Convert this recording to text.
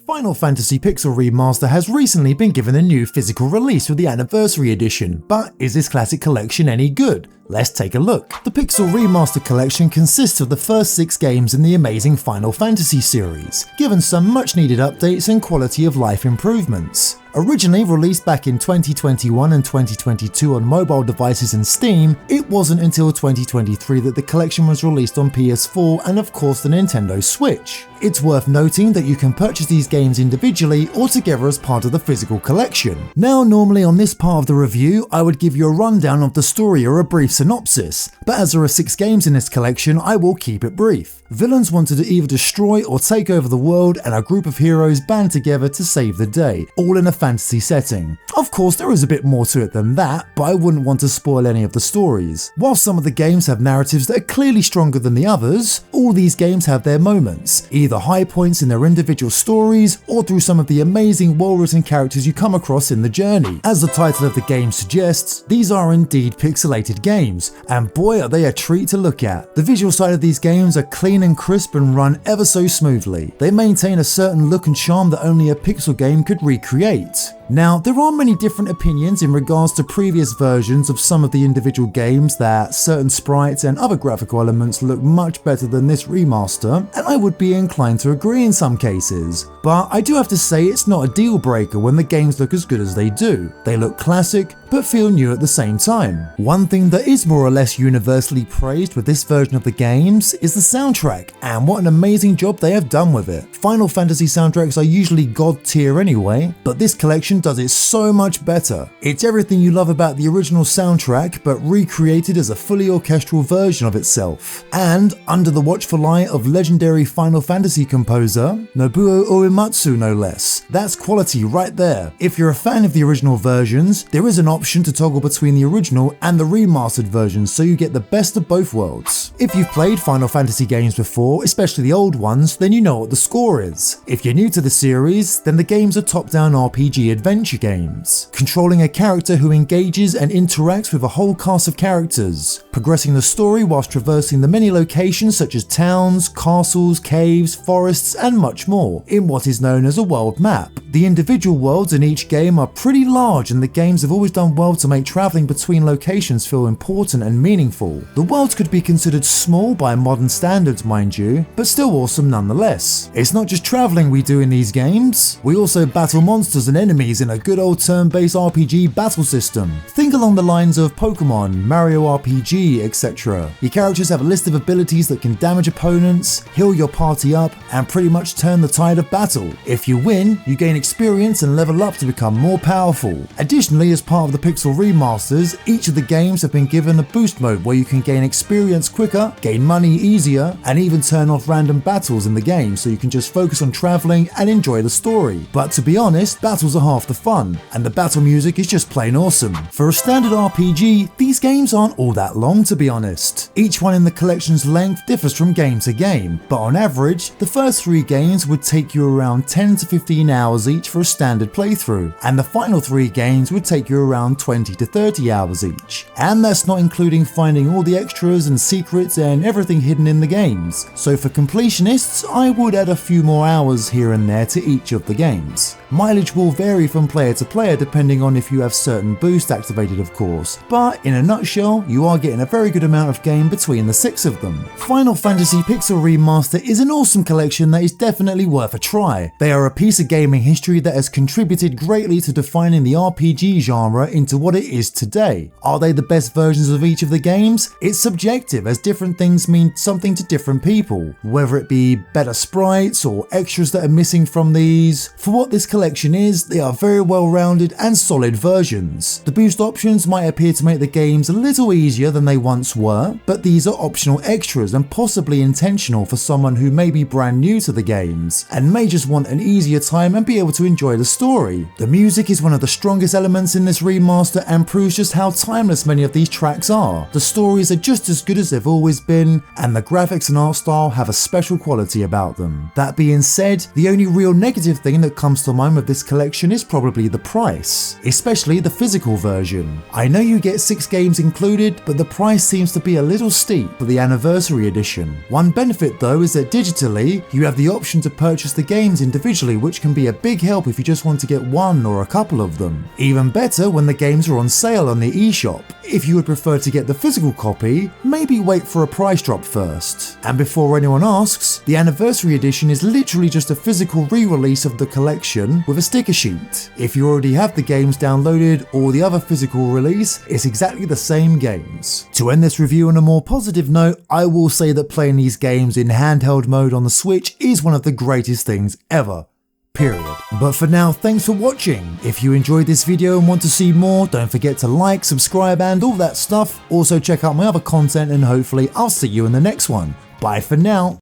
Final Fantasy Pixel Remaster has recently been given a new physical release with the Anniversary Edition, but is this classic collection any good? Let's take a look. The Pixel Remaster collection consists of the first 6 games in the amazing Final Fantasy series, given some much needed updates and quality of life improvements. Originally released back in 2021 and 2022 on mobile devices and Steam, it wasn't until 2023 that the collection was released on PS4 and of course the Nintendo Switch. It's worth noting that you can purchase these games individually or together as part of the physical collection. Now, normally on this part of the review, I would give you a rundown of the story or a brief synopsis, but as there are 6 games in this collection, I will keep it brief. Villains wanted to either destroy or take over the world, and a group of heroes band together to save the day, all in a fantasy setting. Of course, there is a bit more to it than that, but I wouldn't want to spoil any of the stories. While some of the games have narratives that are clearly stronger than the others, all these games have their moments, either high points in their individual stories or through some of the amazing well-written characters you come across in the journey. As the title of the game suggests, these are indeed pixelated games, and boy are they a treat to look at. The visual side of these games are clean and crisp and run ever so smoothly. They maintain a certain look and charm that only a pixel game could recreate. Now, there are many different opinions in regards to previous versions of some of the individual games that certain sprites and other graphical elements look much better than this remaster, and I would be inclined to agree in some cases. But I do have to say it's not a deal breaker when the games look as good as they do. They look classic, but feel new at the same time. One thing that is more or less universally praised with this version of the games is the soundtrack, and what an amazing job they have done with it. Final Fantasy soundtracks are usually god tier anyway, but this collection does it so much better. It's everything you love about the original soundtrack, but recreated as a fully orchestral version of itself. And under the watchful eye of legendary Final Fantasy composer Nobuo Uematsu, no less. That's quality right there. If you're a fan of the original versions, there is an option to toggle between the original and the remastered versions, so you get the best of both worlds. If you've played Final Fantasy games before, especially the old ones, then you know what the score is. If you're new to the series, then the games are top-down RPG adventure games, controlling a character who engages and interacts with a whole cast of characters, progressing the story whilst traversing the many locations such as towns, castles, caves, forests, and much more, in what is known as a world map. The individual worlds in each game are pretty large, and the games have always done well to make travelling between locations feel important and meaningful. The worlds could be considered small by modern standards, mind you, but still awesome nonetheless. It's not just travelling we do in these games, we also battle monsters and enemies in a good old turn-based RPG battle system. Think along the lines of Pokemon, Mario RPG, etc. Your characters have a list of abilities that can damage opponents, heal your party up, and pretty much turn the tide of battle. If you win, you gain experience and level up to become more powerful. Additionally, as part of the Pixel Remasters, each of the games have been given a boost mode where you can gain experience quicker, gain money easier, and even turn off random battles in the game so you can just focus on travelling and enjoy the story. But to be honest, battles are half the fun, and the battle music is just plain awesome. For a standard RPG, these games aren't all that long, to be honest. Each one in the collection's length differs from game to game, but on average, the first 3 games would take you around 10 to 15 hours each for a standard playthrough, and the final 3 games would take you around 20 to 30 hours each. And that's not including finding all the extras and secrets and everything hidden in the games. So for completionists, I would add a few more hours here and there to each of the games. Mileage will vary from player to player depending on if you have certain boosts activated, of course, but in a nutshell, you are getting a very good amount of game between the 6 of them. Final Fantasy Pixel Remaster is an awesome collection that is definitely worth a try. They are a piece of gaming history that has contributed greatly to defining the RPG genre into what it is today. Are they the best versions of each of the games? It's subjective, as different things mean something to different people, whether it be better sprites or extras that are missing from these. For what this collection is, they are very well rounded and solid versions. The boost options might appear to make the games a little easier than they once were, but these are optional extras and possibly intentional for someone who may be brand new to the games and may just want an easier time and be able to enjoy the story. The music is one of the strongest elements in this remaster and proves just how timeless many of these tracks are. The stories are just as good as they've always been, and the graphics and art style have a special quality about them. That being said, the only real negative thing that comes to mind with this collection is probably the price, especially the physical version. I know you get 6 games included, but the price seems to be a little steep for the Anniversary Edition. One benefit though is that digitally, you have the option to purchase the games individually, which can be a big help if you just want to get one or a couple of them. Even better when the games are on sale on the eShop. If you would prefer to get the physical copy, maybe wait for a price drop first. And before anyone asks, the Anniversary Edition is literally just a physical re-release of the collection with a sticker sheet. If you already have the games downloaded or the other physical release, it's exactly the same games. To end this review on a more positive note, I will say that playing these games in handheld mode on the Switch is one of the greatest things ever. Period. But for now, thanks for watching. If you enjoyed this video and want to see more, don't forget to like, subscribe and all that stuff. Also check out my other content and hopefully I'll see you in the next one. Bye for now.